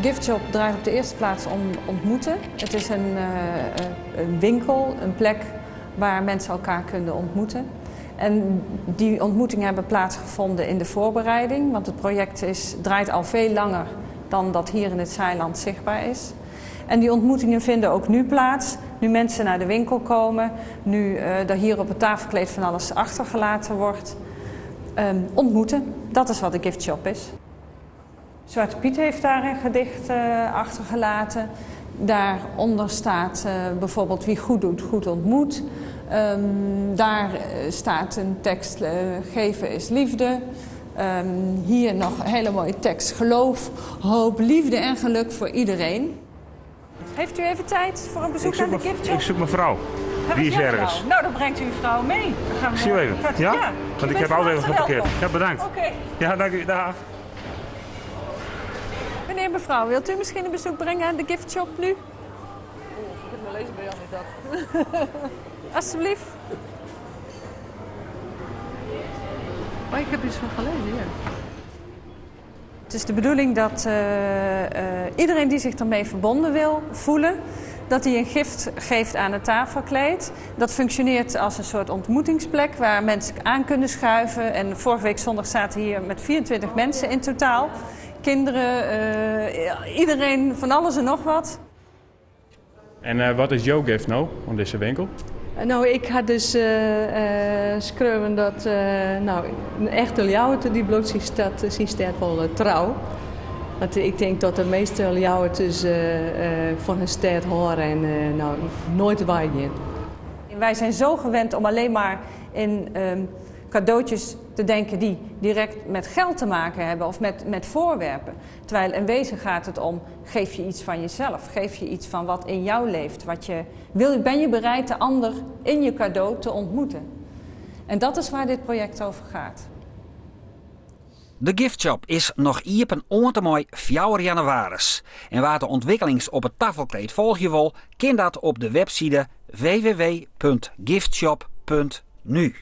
Giftshop draait op de eerste plaats om ontmoeten. Het is een winkel, een plek waar mensen elkaar kunnen ontmoeten. En die ontmoetingen hebben plaatsgevonden in de voorbereiding, want het project draait al veel langer dan dat hier in het Zeiland zichtbaar is. En die ontmoetingen vinden ook nu plaats, nu mensen naar de winkel komen, nu er hier op het tafelkleed van alles achtergelaten wordt. Ontmoeten, dat is wat de Giftshop is. Zwarte Piet heeft daar een gedicht achtergelaten. Daaronder staat bijvoorbeeld wie goed doet, goed ontmoet. Daar staat een tekst, geven is liefde. Hier nog een hele mooie tekst, geloof, hoop, liefde en geluk voor iedereen. Heeft u even tijd voor een bezoek aan de Giftshop? Ik zoek mijn vrouw. Die is ergens. Nou, dan brengt u uw vrouw mee. Zie je even? Ja? Want ik heb altijd even geparkeerd. Ja, bedankt. Oké. Ja, dank u. Dag. Meneer en mevrouw, wilt u misschien een bezoek brengen aan de Giftshop nu? Ik heb me lezen bij Jan dat. Alsjeblieft. Maar ik heb iets van gelezen, ja. Het is de bedoeling dat iedereen die zich ermee verbonden wil voelen, dat hij een gift geeft aan het tafelkleed. Dat functioneert als een soort ontmoetingsplek waar mensen aan kunnen schuiven. En vorige week zondag zaten hier met 24 mensen in totaal. Kinderen, iedereen van alles en nog wat. En wat is jouw gift nou aan deze winkel? Nou, ik had dus geschreven dat een echte ljouwert die bloot zien staat wel trouw. Want ik denk dat de meeste ljouwertjes van hun stad horen en nooit waaien. Wij zijn zo gewend om alleen maar in cadeautjes te denken die direct met geld te maken hebben of met voorwerpen. Terwijl in wezen gaat het om, geef je iets van jezelf, geef je iets van wat in jou leeft. Ben je bereid de ander in je cadeau te ontmoeten? En dat is waar dit project over gaat. De Giftshop is nog iepen oortemooi 4 januari. En waar de ontwikkelings op het tafelkleed volg je wil, kan dat op de website www.giftshop.nu.